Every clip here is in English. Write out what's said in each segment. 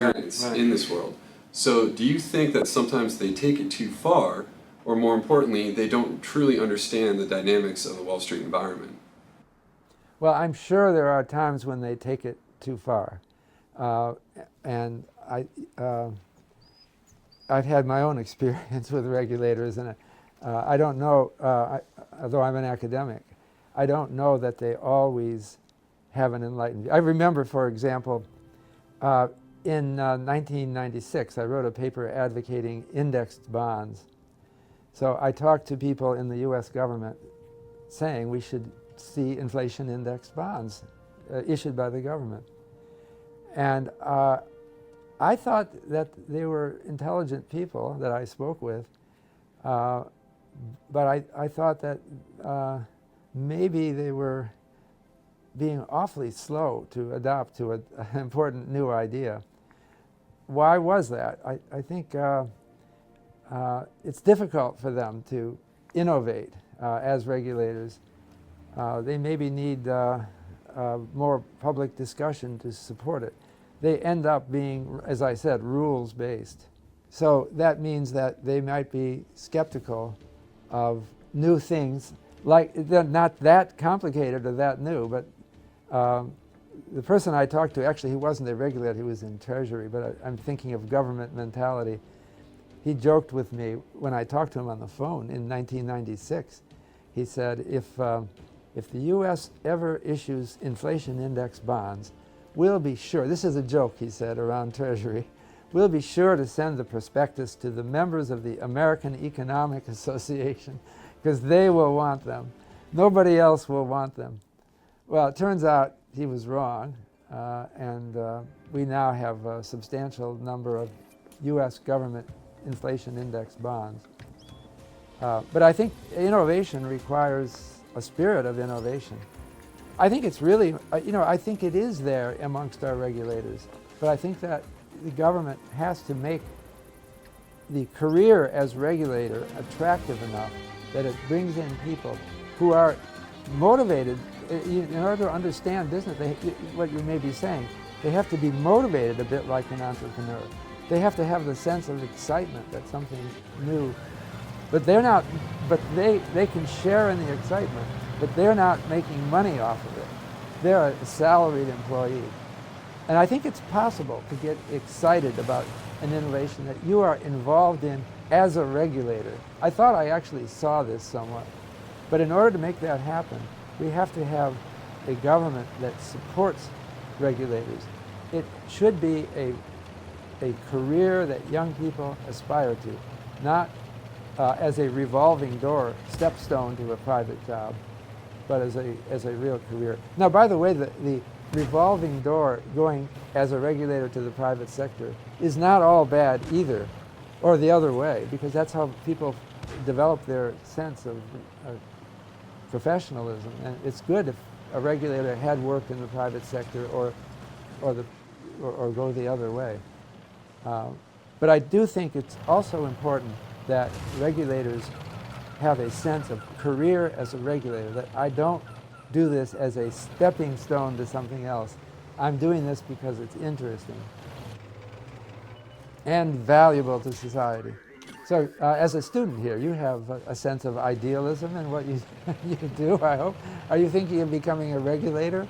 experience in this world. So do you think that sometimes they take it too far, or more importantly, they don't truly understand the dynamics of the Wall Street environment? Well, I'm sure there are times when they take it too far. And I've had my own experience with regulators, and I don't know, although I'm an academic, I don't know that they always have an enlightened view. I remember, for example, in 1996, I wrote a paper advocating indexed bonds. So I talked to people in the US government saying we should see inflation indexed bonds issued by the government. And I thought that they were intelligent people that I spoke with, but I thought that maybe they were being awfully slow to adopt to an important new idea. Why was that? I think it's difficult for them to innovate as regulators. They maybe need more public discussion to support it. They end up being, as I said, rules-based. So that means that they might be skeptical of new things, like they're not that complicated or that new, but the person I talked to, actually he wasn't a regulator, he was in Treasury, but I'm thinking of government mentality. He joked with me when I talked to him on the phone in 1996. He said, if the US ever issues inflation index bonds, we'll be sure, this is a joke he said around Treasury, we'll be sure to send the prospectus to the members of the American Economic Association because they will want them. Nobody else will want them. Well, it turns out he was wrong, and we now have a substantial number of US government inflation index bonds. But I think innovation requires a spirit of innovation. I think it's really, I think it is there amongst our regulators, but I think that the government has to make the career as regulator attractive enough that it brings in people who are motivated. In order to understand business, what you may be saying, they have to be motivated a bit like an entrepreneur. They have to have the sense of excitement that something's new. But they're not, but they can share in the excitement, but they're not making money off of it. They're a salaried employee. And I think it's possible to get excited about an innovation that you are involved in as a regulator. I thought I actually saw this somewhat. But in order to make that happen, we have to have a government that supports regulators. It should be a career that young people aspire to, not as a revolving door, stepstone to a private job, but as a real career. Now, by the way, the revolving door going as a regulator to the private sector is not all bad either, or the other way, because that's how people develop their sense of professionalism. And it's good if a regulator had worked in the private sector or go the other way. But I do think it's also important that regulators have a sense of career as a regulator, that I don't do this as a stepping stone to something else. I'm doing this because it's interesting and valuable to society. So as a student here, you have a sense of idealism in what you do, I hope. Are you thinking of becoming a regulator?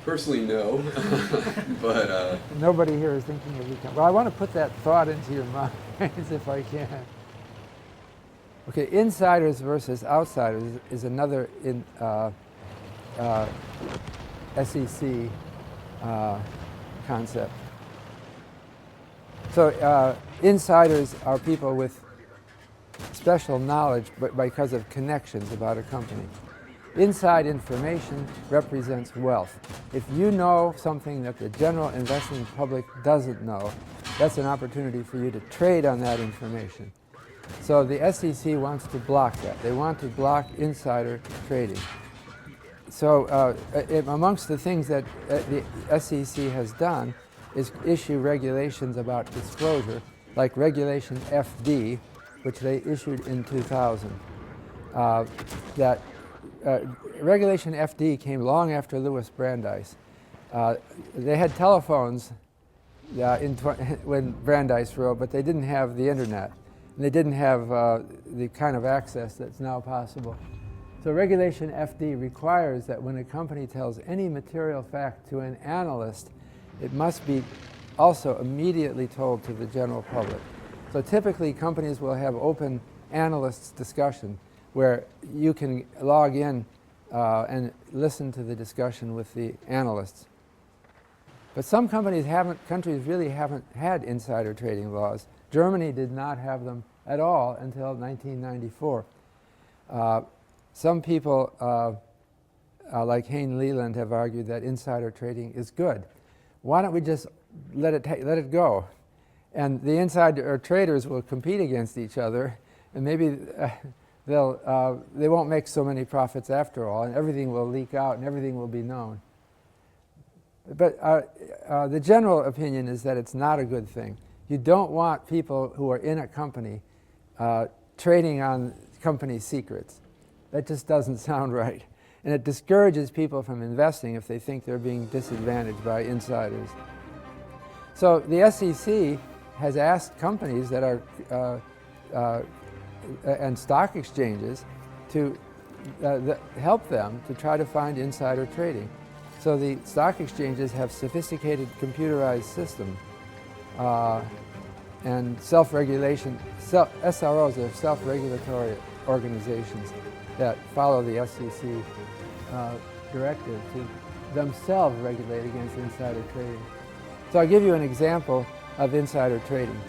Personally, no, but... Nobody here is thinking of becoming... Well, I want to put that thought into your minds if I can. Okay, insiders versus outsiders is another SEC concept. So insiders are people with special knowledge but because of connections about a company. Inside information represents wealth. If you know something that the general investing public doesn't know, that's an opportunity for you to trade on that information. So the SEC wants to block that. They want to block insider trading. So amongst the things that the SEC has done is issue regulations about disclosure, like Regulation FD, which they issued in 2000. Regulation FD came long after Lewis Brandeis. They had telephones when Brandeis wrote, but they didn't have the internet. And they didn't have the kind of access that's now possible. So Regulation FD requires that when a company tells any material fact to an analyst, it must be also immediately told to the general public. So typically companies will have open analysts discussion where you can log in and listen to the discussion with the analysts. But some countries really haven't had insider trading laws. Germany did not have them at all until 1994. Some people, like Hein Leland, have argued that insider trading is good. Why don't we just let it go? And the insider traders will compete against each other, and maybe they won't make so many profits after all, and everything will leak out and everything will be known. But the general opinion is that it's not a good thing. You don't want people who are in a company trading on company secrets. That just doesn't sound right. And it discourages people from investing if they think they're being disadvantaged by insiders. So the SEC has asked companies that are and stock exchanges to help them to try to find insider trading. So the stock exchanges have sophisticated computerized systems and self-regulation. SROs are self-regulatory organizations that follow the SEC directive to themselves regulate against insider trading. So I'll give you an example of insider trading.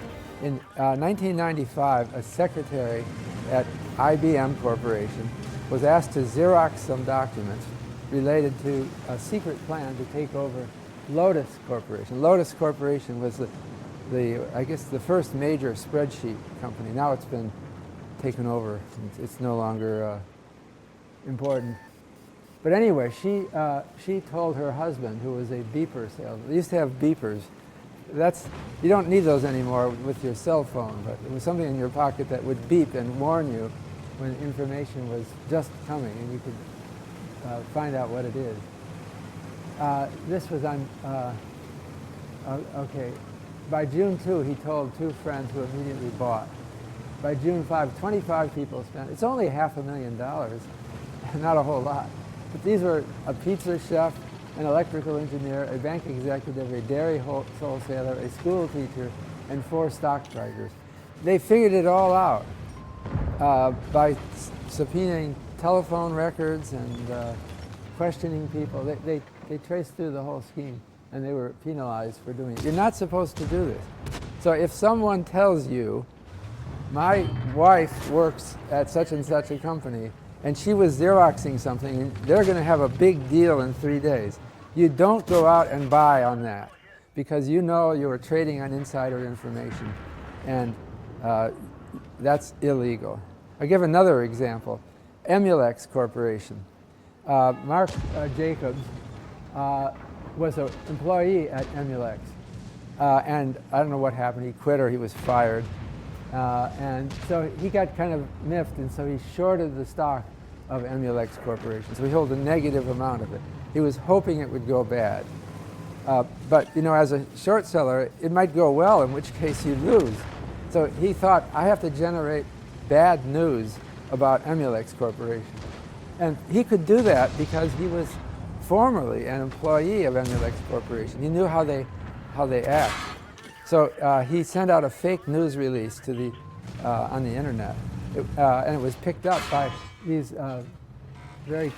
In 1995, a secretary at IBM Corporation was asked to Xerox some documents related to a secret plan to take over Lotus Corporation. Lotus Corporation was I guess the first major spreadsheet company. Now it's been taken over. It's no longer important. But anyway, she told her husband, who was a beeper salesman. They used to have beepers. You don't need those anymore with your cell phone, but it was something in your pocket that would beep and warn you when information was just coming, and you could find out what it is. This was on, okay. By June 2, he told 2 friends who immediately bought. By June 5, 25 people spent. It's only $500,000, not a whole lot. But these were a pizza chef, an electrical engineer, a bank executive, a dairy wholesaler, a school teacher, and 4 stockbrokers. They figured it all out by subpoenaing telephone records and questioning people. They traced through the whole scheme, and they were penalized for doing it. You're not supposed to do this. So if someone tells you, my wife works at such and such a company, and she was Xeroxing something, and they're going to have a big deal in 3 days, you don't go out and buy on that, because you know you are trading on insider information, and that's illegal. I'll give another example. Emulex Corporation. Mark Jacobs was an employee at Emulex, and I don't know what happened. He quit or he was fired. And so he got kind of miffed, and so he shorted the stock of Emulex Corporation. So he held a negative amount of it. He was hoping it would go bad. But you know, as a short seller, it might go well, in which case you lose. So he thought, I have to generate bad news about Emulex Corporation. And he could do that because he was formerly an employee of Emulex Corporation. He knew how they act. So he sent out a fake news release to on the internet, and it was picked up by these very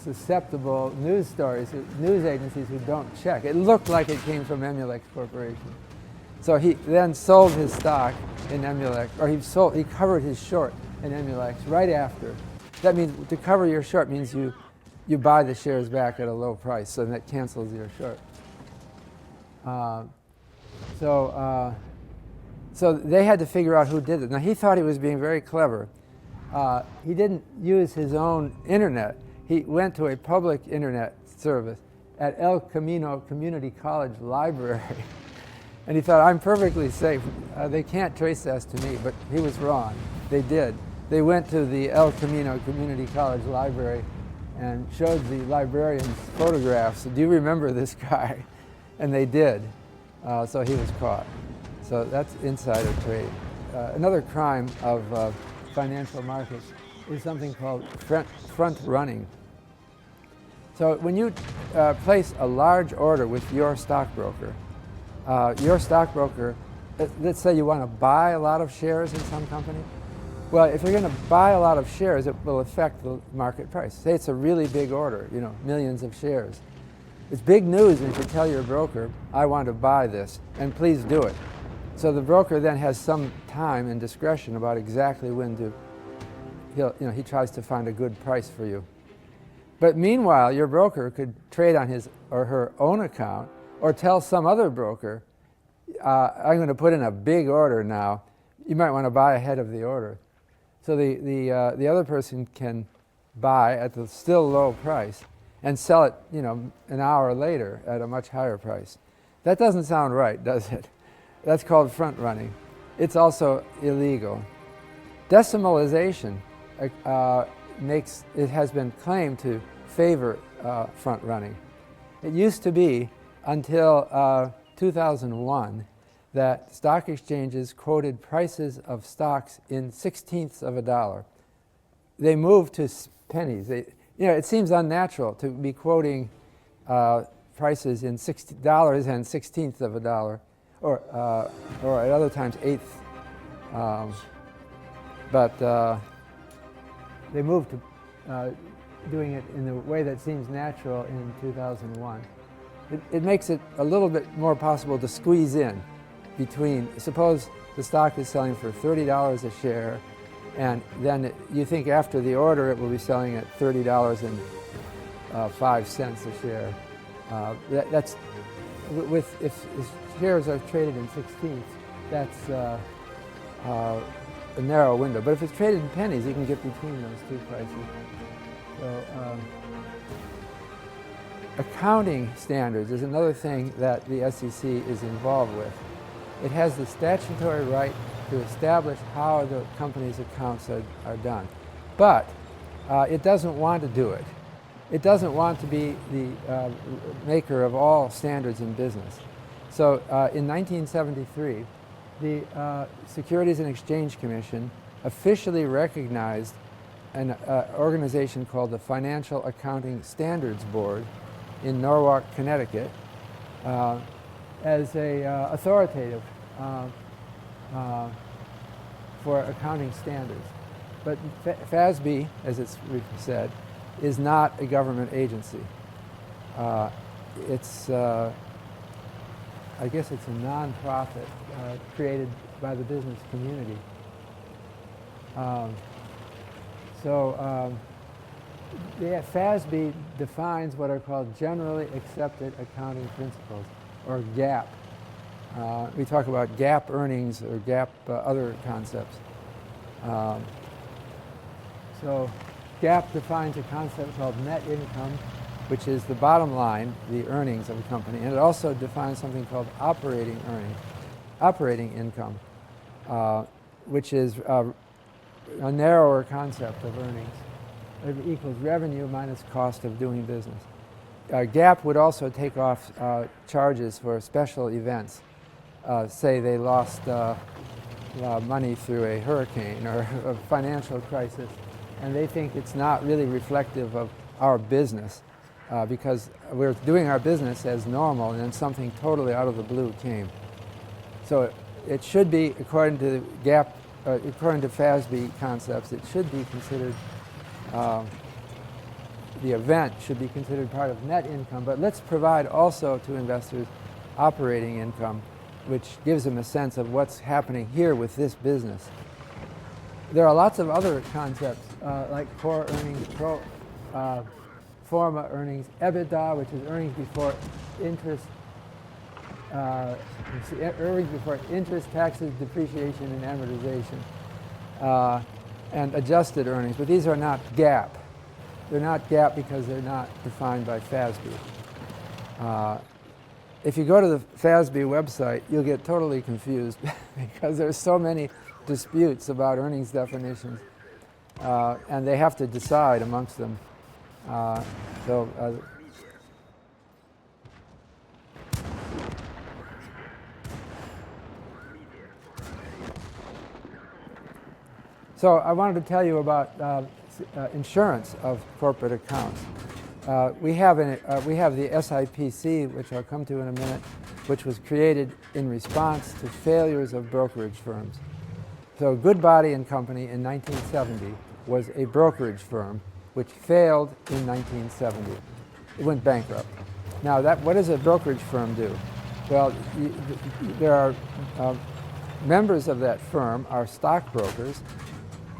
susceptible news stories, news agencies who don't check. It looked like it came from Emulex Corporation. So he then sold his stock in Emulex, or he covered his short in Emulex right after. That means to cover your short means you buy the shares back at a low price, so that cancels your short. So they had to figure out who did it. Now he thought he was being very clever. He didn't use his own internet. He went to a public internet service at El Camino Community College Library. And he thought, I'm perfectly safe. They can't trace this to me, but he was wrong. They did. They went to the El Camino Community College Library and showed the librarians photographs. Do you remember this guy? And they did. So he was caught. So that's insider trade. Another crime of financial markets is something called front running. So when you place a large order with your stockbroker, let's say you want to buy a lot of shares in some company. Well, if you're going to buy a lot of shares, it will affect the market price. Say it's a really big order, millions of shares. It's big news if you tell your broker, I want to buy this, and please do it. So the broker then has some time and discretion about exactly when to, he tries to find a good price for you. But meanwhile, your broker could trade on his or her own account or tell some other broker, I'm going to put in a big order now. You might want to buy ahead of the order. So the other person can buy at the still low price and sell it, an hour later at a much higher price. That doesn't sound right, does it? That's called front running. It's also illegal. Decimalization it has been claimed to favor front running. It used to be until 2001 that stock exchanges quoted prices of stocks in 1/16ths of a dollar. They moved to pennies. It seems unnatural to be quoting prices in $60 and 1/16ths of a dollar, or at other times eighths. But they moved to doing it in the way that seems natural in 2001. It makes it a little bit more possible to squeeze in between, suppose the stock is selling for $30 a share, and then you think after the order it will be selling at $30.05 a share. If shares are traded in 1/16ths, that's a narrow window. But if it's traded in pennies, you can get between those two prices. So, accounting standards is another thing that the SEC is involved with. It has the statutory right to establish how the company's accounts are done. But it doesn't want to do it. It doesn't want to be the maker of all standards in business. So in 1973, the Securities and Exchange Commission officially recognized an organization called the Financial Accounting Standards Board in Norwalk, Connecticut, as a authoritative for accounting standards. But FASB, as it's said, is not a government agency. It's, I guess it's a nonprofit created by the business community. The FASB defines what are called generally accepted accounting principles, or GAAP. We talk about GAAP earnings or GAAP other concepts. So GAAP defines a concept called net income, which is the bottom line, the earnings of a company. And it also defines something called operating income, which is a narrower concept of earnings. It equals revenue minus cost of doing business. GAAP would also take off charges for special events. Say they lost money through a hurricane or a financial crisis, and they think it's not really reflective of our business because we're doing our business as normal, and then something totally out of the blue came. So it should be, according to GAAP, according to FASB concepts, it should be considered, the event should be considered part of net income, but let's provide also to investors operating income, which gives them a sense of what's happening here with this business. There are lots of other concepts like core earnings, pro forma earnings, EBITDA, which is earnings before interest, taxes, depreciation, and amortization, and adjusted earnings. But these are not GAAP. They're not GAAP because they're not defined by FASB. If you go to the FASB website, you'll get totally confused because there's so many disputes about earnings definitions, and they have to decide amongst them Uh, so So I wanted to tell you about insurance of corporate accounts. We have the SIPC, which I'll come to in a minute, which was created in response to failures of brokerage firms. So Goodbody and Company in 1970 was a brokerage firm which failed in 1970. It went bankrupt. Now, what does a brokerage firm do? Well, there are members of that firm are stockbrokers.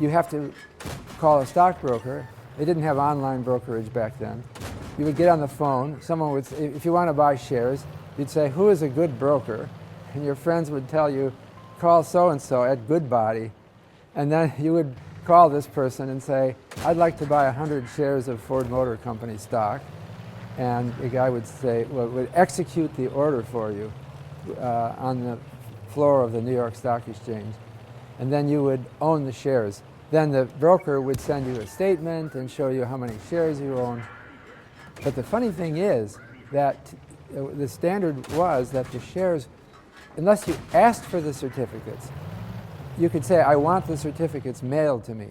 You have to call a stockbroker. They didn't have online brokerage back then. You would get on the phone. Someone would, if you want to buy shares, you'd say, "Who is a good broker?" And your friends would tell you, "Call so-and-so at Goodbody." And then you would call this person and say, "I'd like to buy 100 shares of Ford Motor Company stock." And the guy would say, would execute the order for you on the floor of the New York Stock Exchange. And then you would own the shares. Then the broker would send you a statement and show you how many shares you own. But the funny thing is that the standard was that the shares, unless you asked for the certificates, you could say, "I want the certificates mailed to me."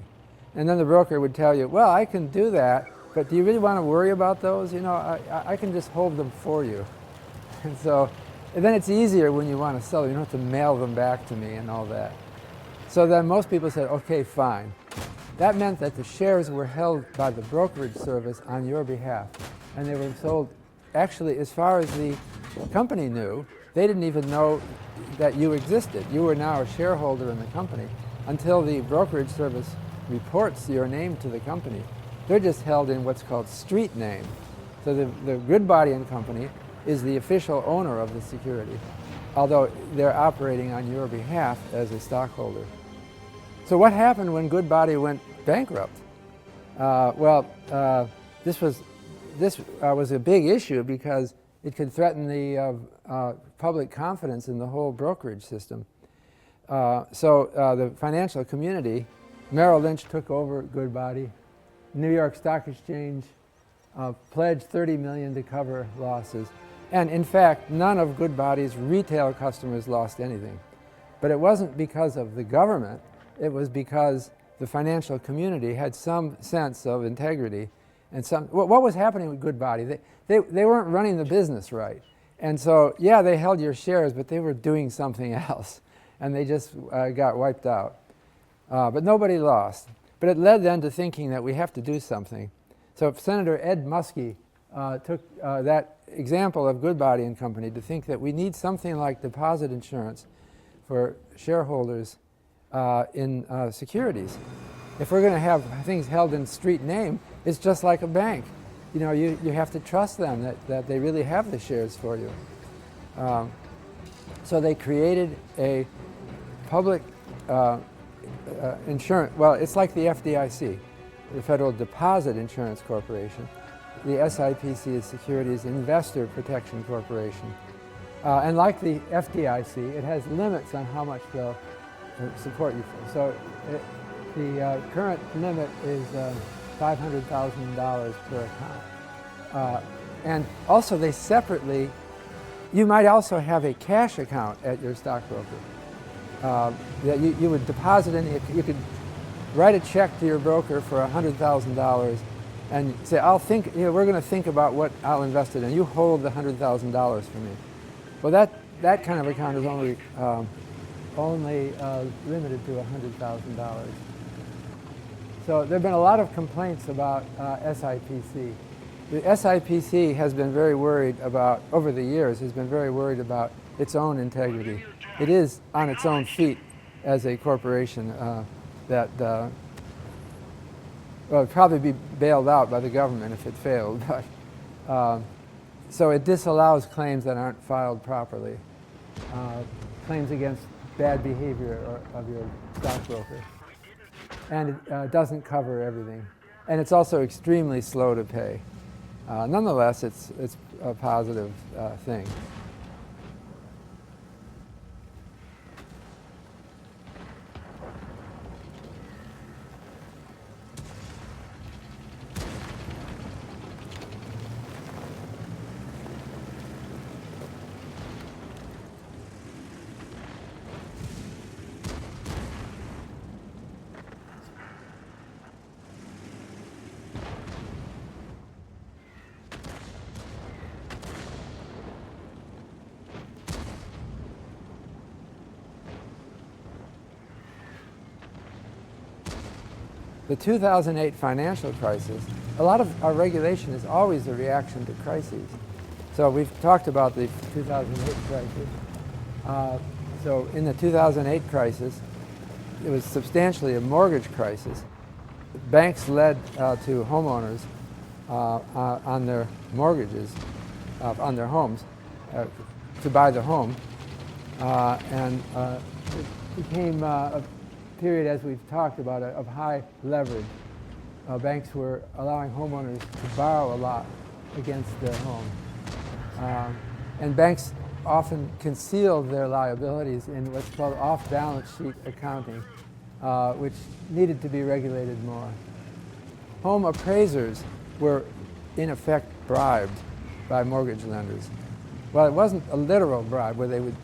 And then the broker would tell you, "Well, I can do that, but do you really want to worry about those? You know, I can just hold them for you." And then it's easier when you want to sell them. You don't have to mail them back to me and all that. So then most people said, "Okay, fine." That meant that the shares were held by the brokerage service on your behalf. And they were sold, actually, as far as the company knew, they didn't even know that you existed. You were now a shareholder in the company until the brokerage service reports your name to the company. They're just held in what's called street name. So the Goodbody and Company is the official owner of the security, although they're operating on your behalf as a stockholder. So what happened when Goodbody went bankrupt? This was a big issue because it could threaten the public confidence in the whole brokerage system. The financial community, Merrill Lynch took over Goodbody. New York Stock Exchange pledged $30 million to cover losses. And in fact, none of Goodbody's retail customers lost anything. But it wasn't because of the government. It was because the financial community had some sense of integrity. And what was happening with Goodbody? They weren't running the business right. And so, yeah, they held your shares, but they were doing something else. And they just got wiped out. But nobody lost. But it led then to thinking that we have to do something. So Senator Ed Muskie took that example of Goodbody and Company to think that we need something like deposit insurance for shareholders in securities. If we're going to have things held in street name, it's just like a bank. You know, you have to trust them that they really have the shares for you. So they created a public insurance, well, it's like the FDIC, the Federal Deposit Insurance Corporation. The SIPC is Securities Investor Protection Corporation. And like the FDIC, it has limits on how much they'll support you for. So the current limit is $500,000 per account. And also they separately, you might also have a cash account at your stockbroker. That you would deposit in, you could write a check to your broker for $100,000 and say, we're going to think about what I'll invest it in. You hold the $100,000 for me. Well, that kind of account is only limited to $100,000. So there have been a lot of complaints about SIPC. The SIPC has been very worried about, over the years, has been very worried about its own integrity. It is on its own feet as a corporation that would probably be bailed out by the government if it failed. But, so it disallows claims that aren't filed properly, claims against bad behavior of your stockbroker. And it doesn't cover everything. And it's also extremely slow to pay. Nonetheless, it's a positive thing. The 2008 financial crisis, a lot of our regulation is always a reaction to crises. So we've talked about the 2008 crisis. So in the 2008 crisis, it was substantially a mortgage crisis. Banks led to homeowners on their mortgages, on their homes, to buy the home. And it became a period, as we've talked about, of high leverage. Banks were allowing homeowners to borrow a lot against their home. And banks often concealed their liabilities in what's called off-balance sheet accounting, which needed to be regulated more. Home appraisers were, in effect, bribed by mortgage lenders. Well, it wasn't a literal bribe where they would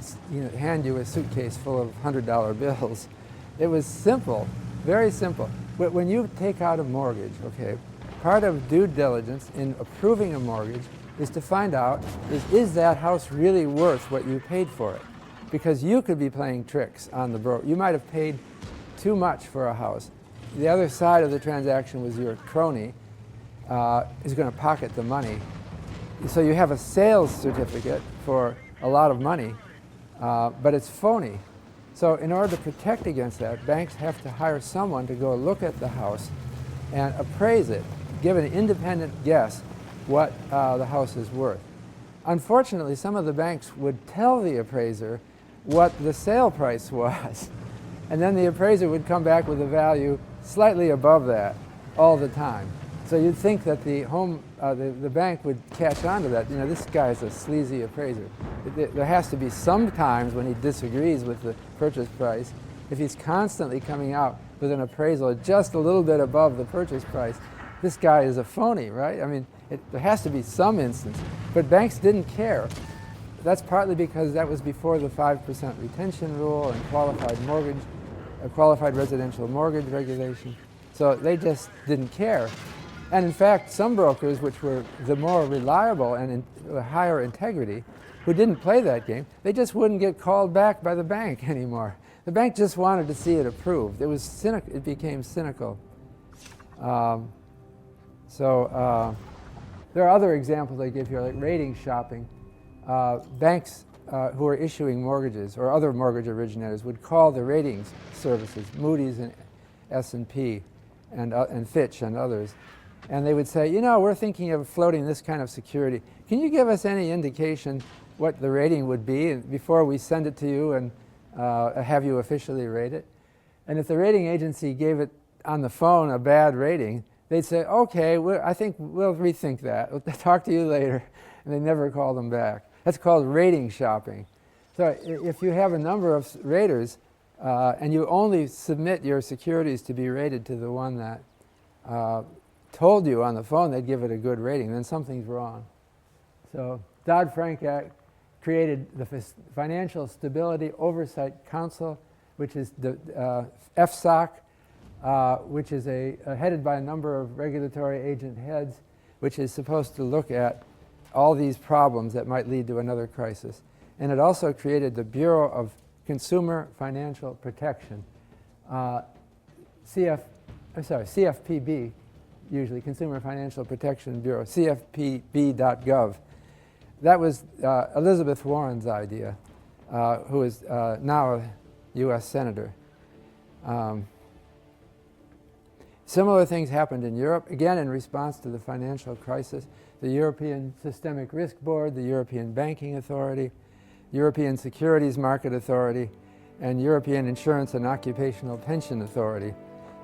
hand you a suitcase full of $100 bills. It was simple, very simple. But when you take out a mortgage, okay, part of due diligence in approving a mortgage is to find out, is that house really worth what you paid for it? Because you could be playing tricks on the broker. You might have paid too much for a house. The other side of the transaction was your crony is going to pocket the money. So you have a sales certificate for a lot of money, but it's phony. So in order to protect against that, banks have to hire someone to go look at the house and appraise it, give an independent guess what the house is worth. Unfortunately, some of the banks would tell the appraiser what the sale price was, and then the appraiser would come back with a value slightly above that all the time. So you'd think that the bank would catch on to that. You know, this guy's a sleazy appraiser. There has to be some times when he disagrees with the purchase price. If he's constantly coming out with an appraisal just a little bit above the purchase price, this guy is a phony, right? I mean, there has to be some instance. But banks didn't care. That's partly because that was before the 5% retention rule and qualified residential mortgage regulation. So they just didn't care. And in fact, some brokers, which were the more reliable and higher integrity, who didn't play that game, they just wouldn't get called back by the bank anymore. The bank just wanted to see it approved. It was cynical. It became cynical. There are other examples I give here, like rating shopping. Banks who are issuing mortgages or other mortgage originators would call the ratings services, Moody's and S&P and Fitch and others, and they would say, you know, we're thinking of floating this kind of security. Can you give us any indication what the rating would be before we send it to you and have you officially rate it? And if the rating agency gave it on the phone a bad rating, they'd say, okay, I think we'll rethink that. We'll talk to you later. And they never call them back. That's called rating shopping. So if you have a number of raters and you only submit your securities to be rated to the one that told you on the phone they'd give it a good rating, then something's wrong. So Dodd-Frank Act created the Financial Stability Oversight Council, which is the FSOC, which is headed by a number of regulatory agent heads, which is supposed to look at all these problems that might lead to another crisis. And it also created the Bureau of Consumer Financial Protection, CFPB, usually Consumer Financial Protection Bureau, CFPB.gov. That was Elizabeth Warren's idea, who is now a U.S. Senator. Similar things happened in Europe, again in response to the financial crisis. The European Systemic Risk Board, the European Banking Authority, European Securities Market Authority, and European Insurance and Occupational Pension Authority.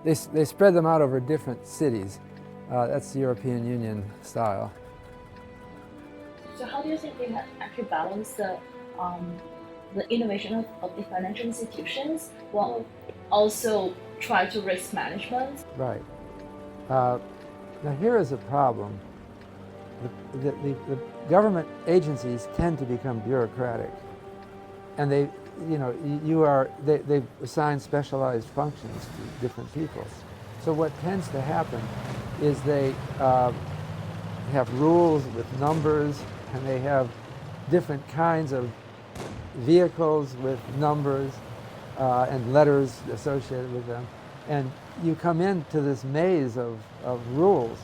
They spread them out over different cities. That's the European Union style. So how do you think they actually balance the innovation of the financial institutions while also try to risk management? Right. Now here is a problem. The government agencies tend to become bureaucratic, and they assign specialized functions to different people. So what tends to happen is they have rules with numbers, and they have different kinds of vehicles with numbers and letters associated with them. And you come into this maze of rules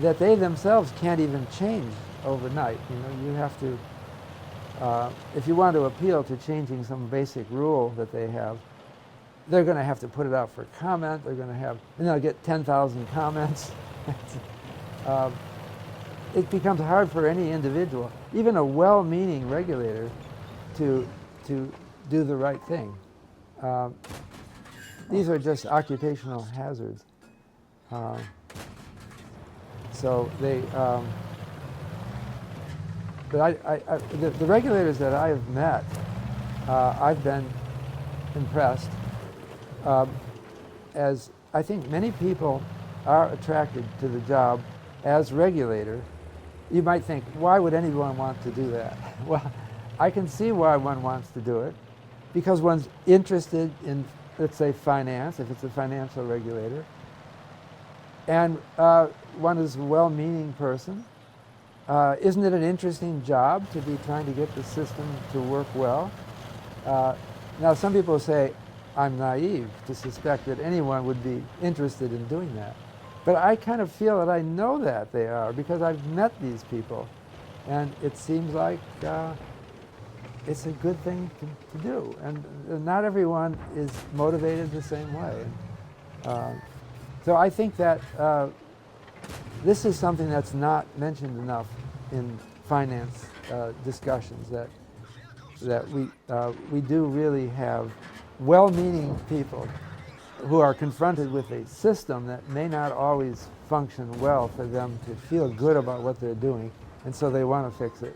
that they themselves can't even change overnight. You know, you have to, if you want to appeal to changing some basic rule that they have, they're going to have to put it out for comment. They're going to have, and they'll get 10,000 comments. It becomes hard for any individual, even a well-meaning regulator, to do the right thing. These are just occupational hazards. So they, but the regulators that I have met, I've been impressed. As I think many people are attracted to the job as regulator. You might think, why would anyone want to do that? Well, I can see why one wants to do it, because one's interested in, let's say, finance, if it's a financial regulator, and one is a well-meaning person. Isn't it an interesting job to be trying to get the system to work well? Now, some people say, I'm naive to suspect that anyone would be interested in doing that. But I kind of feel that I know that they are, because I've met these people. And it seems like it's a good thing to do. And not everyone is motivated the same way. So I think that this is something that's not mentioned enough in finance discussions, that we do really have well-meaning people who are confronted with a system that may not always function well for them to feel good about what they're doing, and so they want to fix it.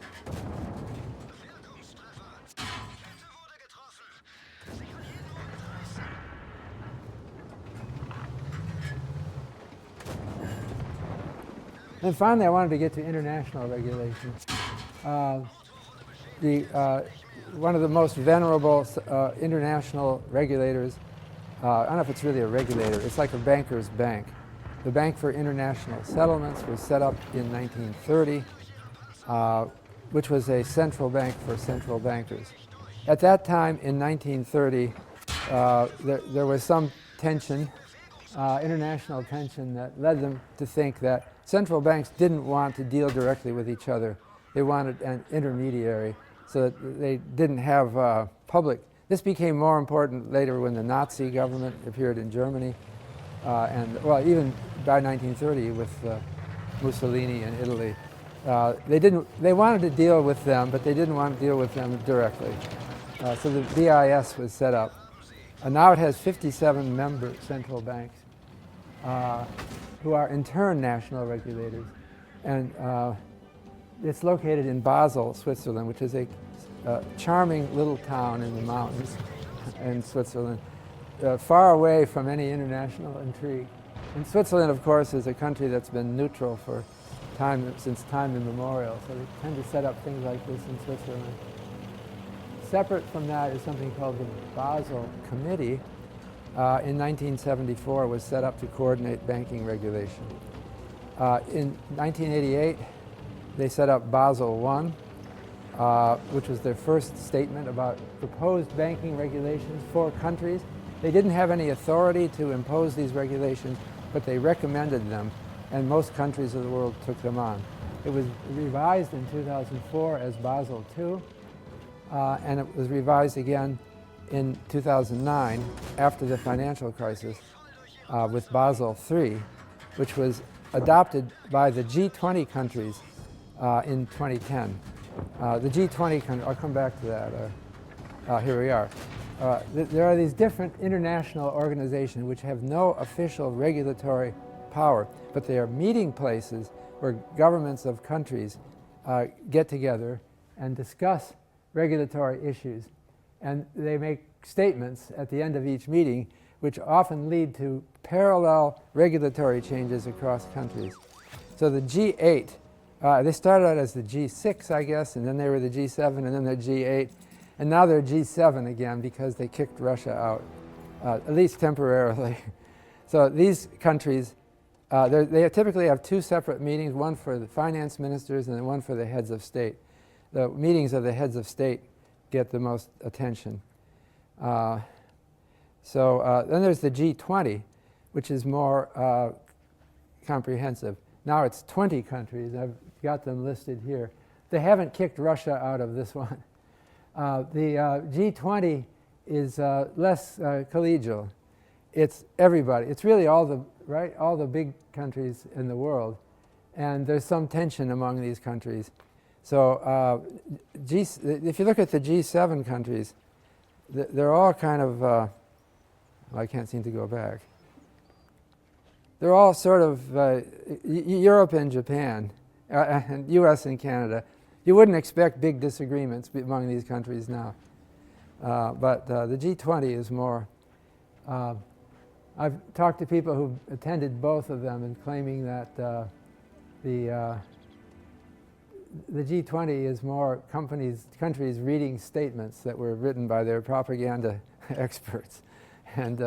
And finally, I wanted to get to international regulation. One of the most venerable international regulators, I don't know if it's really a regulator, it's like a banker's bank. The Bank for International Settlements was set up in 1930, which was a central bank for central bankers. At that time, in 1930, there was some tension, international tension, that led them to think that central banks didn't want to deal directly with each other. They wanted an intermediary, so that they didn't have public. This became more important later when the Nazi government appeared in Germany, and well, even by 1930 with Mussolini in Italy. They wanted to deal with them, but they didn't want to deal with them directly. So the BIS was set up. Now it has 57 member central banks who are in turn national regulators. And it's located in Basel, Switzerland, which is a charming little town in the mountains in Switzerland, far away from any international intrigue. And Switzerland, of course, is a country that's been neutral for since time immemorial, so they tend to set up things like this in Switzerland. Separate from that is something called the Basel Committee. In 1974 was set up to coordinate banking regulation. In 1988, they set up Basel I, which was their first statement about proposed banking regulations for countries. They didn't have any authority to impose these regulations, but they recommended them, and most countries of the world took them on. It was revised in 2004 as Basel II, and it was revised again in 2009 after the financial crisis with Basel III, which was adopted by the G20 countries in 2010. The G20 countries, I'll come back to that. Here we are. There are these different international organizations which have no official regulatory power, but they are meeting places where governments of countries get together and discuss regulatory issues. And they make statements at the end of each meeting which often lead to parallel regulatory changes across countries. So the G8, they started out as the G6, I guess, and then they were the G7, and then they're G8, and now they're G7 again because they kicked Russia out, at least temporarily. So these countries, they typically have two separate meetings, one for the finance ministers and then one for the heads of state. The meetings of the heads of state get the most attention. So then there's the G20, which is more comprehensive. Now it's 20 countries. I've got them listed here. They haven't kicked Russia out of this one. The G20 is less collegial. It's everybody. It's really all the big countries in the world, and there's some tension among these countries. So if you look at the G7 countries, they're all kind of, well, I can't seem to go back. They're all sort of Europe and Japan, and US and Canada. You wouldn't expect big disagreements among these countries now. But the G20 is more, I've talked to people who've attended both of them and claiming that the G20 is more countries reading statements that were written by their propaganda experts. And,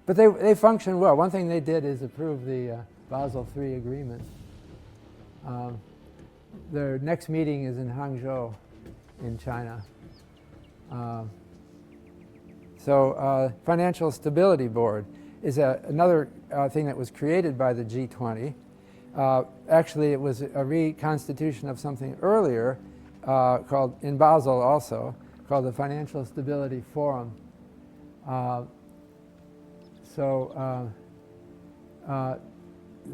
but they function well. One thing they did is approve the Basel III agreement. Their next meeting is in Hangzhou in China. Financial Stability Board is another thing that was created by the G20. Actually, it was a reconstitution of something earlier called, in Basel also, called the Financial Stability Forum. The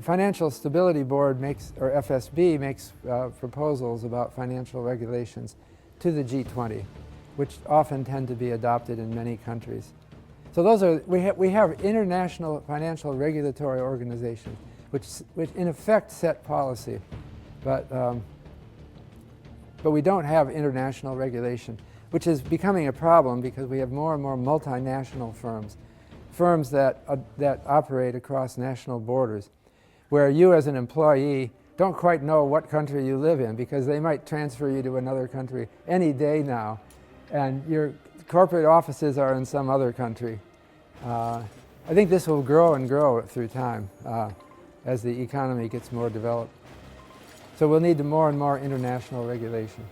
Financial Stability Board makes, or FSB, makes proposals about financial regulations to the G20, which often tend to be adopted in many countries. So those are, we have international financial regulatory organizations, which in effect set policy, but we don't have international regulation, which is becoming a problem because we have more and more multinational firms that operate across national borders, where you as an employee don't quite know what country you live in because they might transfer you to another country any day now, and your corporate offices are in some other country. I think this will grow and grow through time as the economy gets more developed. So we'll need more and more international regulation.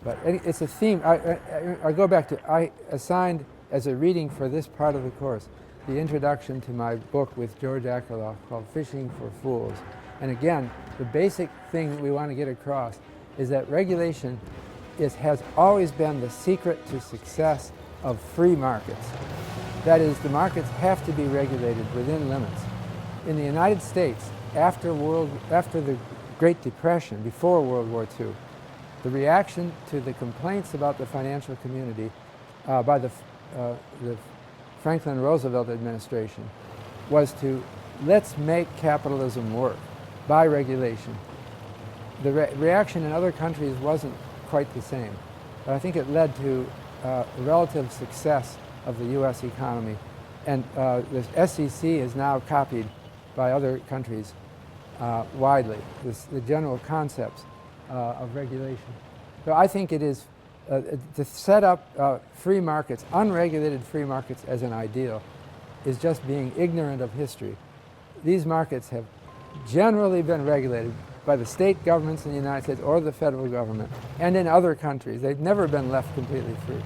But it's a theme. I go back to, I assigned as a reading for this part of the course the introduction to my book with George Akerlof called Fishing for Fools. And again, the basic thing that we want to get across is that regulation has always been the secret to success of free markets. That is, the markets have to be regulated within limits. In the United States, after the Great Depression, before World War II, the reaction to the complaints about the financial community by the Franklin Roosevelt administration was to, let's make capitalism work by regulation. The reaction in other countries wasn't quite the same, but I think it led to relative success of the U.S. economy. And the SEC is now copied by other countries widely, the general concepts of regulation. So I think it is to set up free markets, unregulated free markets as an ideal, is just being ignorant of history. These markets have generally been regulated by the state governments in the United States or the federal government, and in other countries. They've never been left completely free.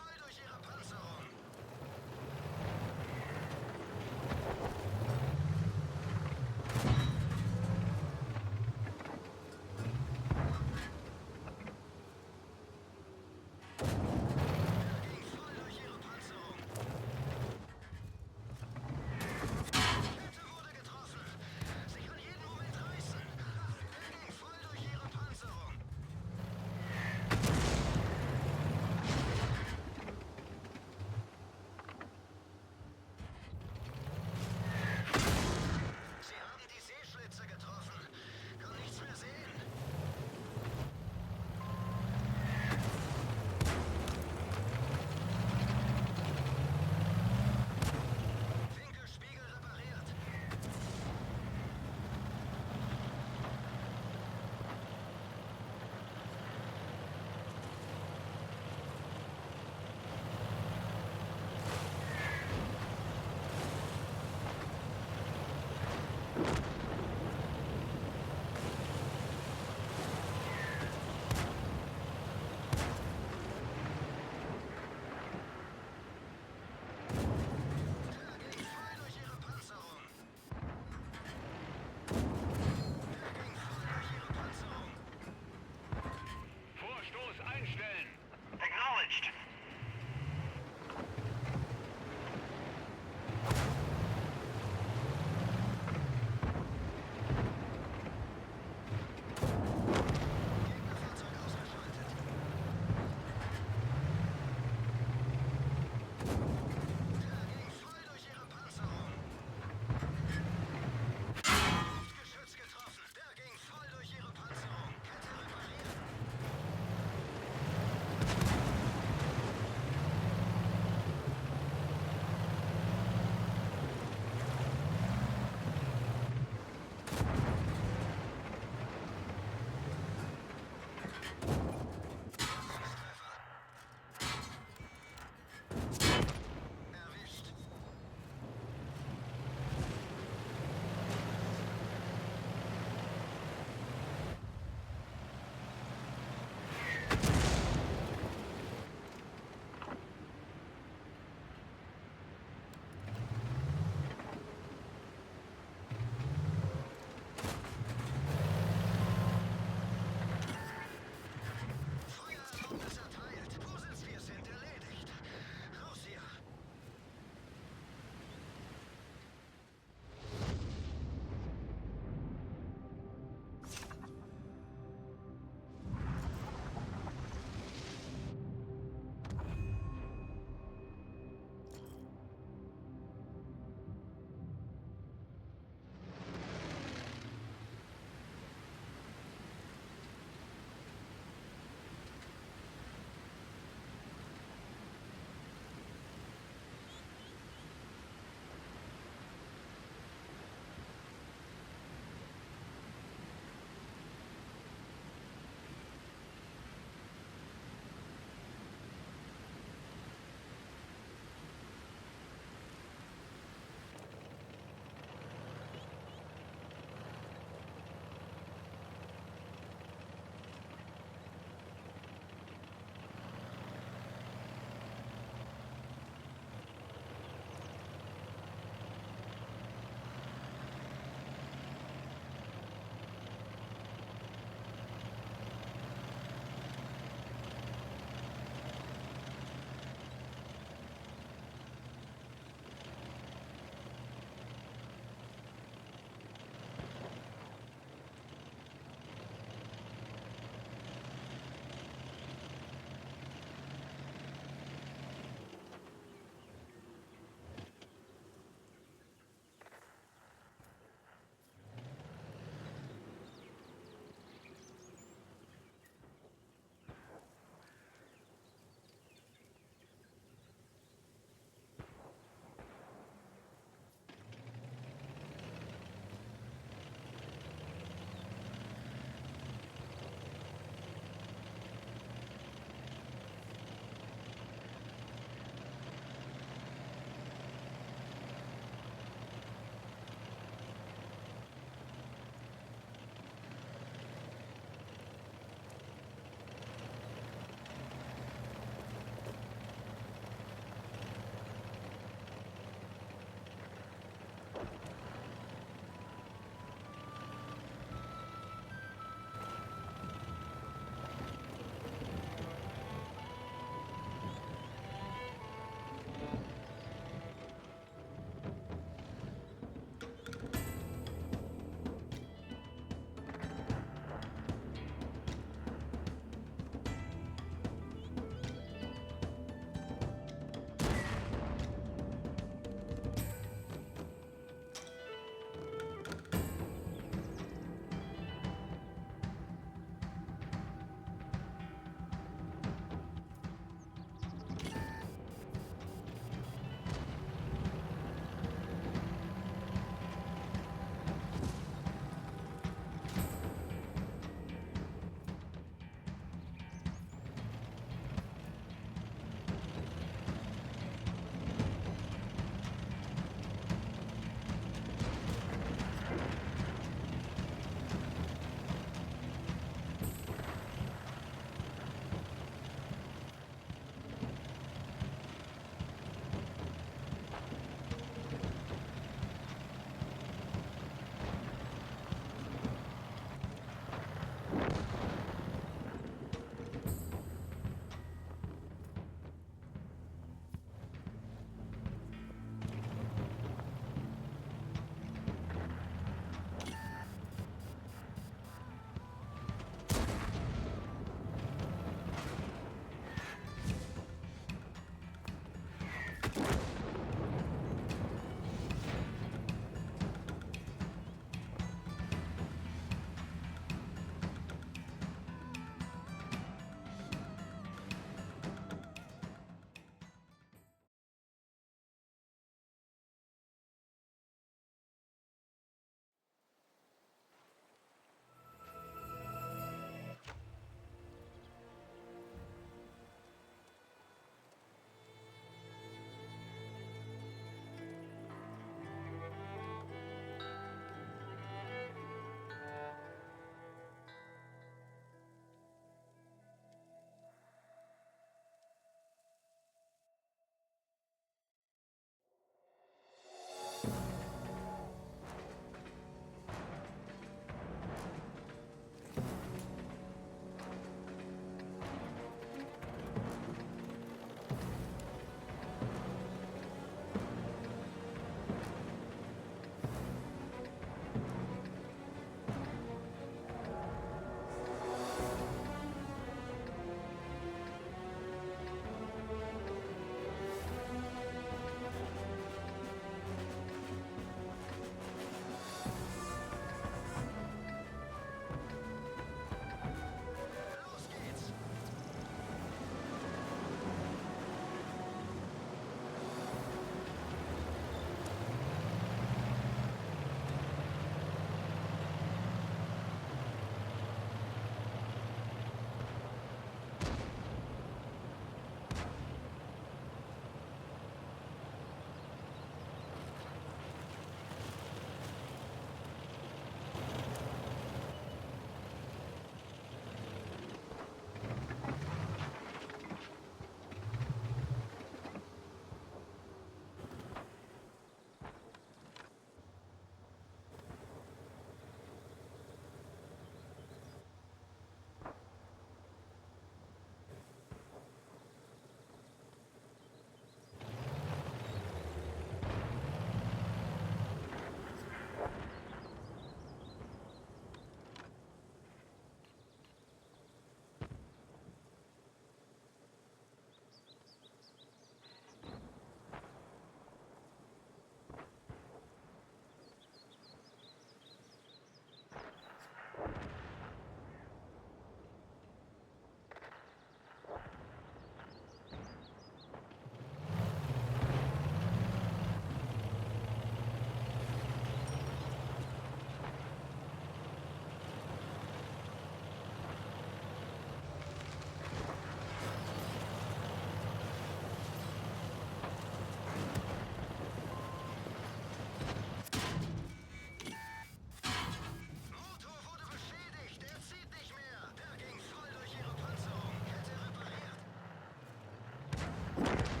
you.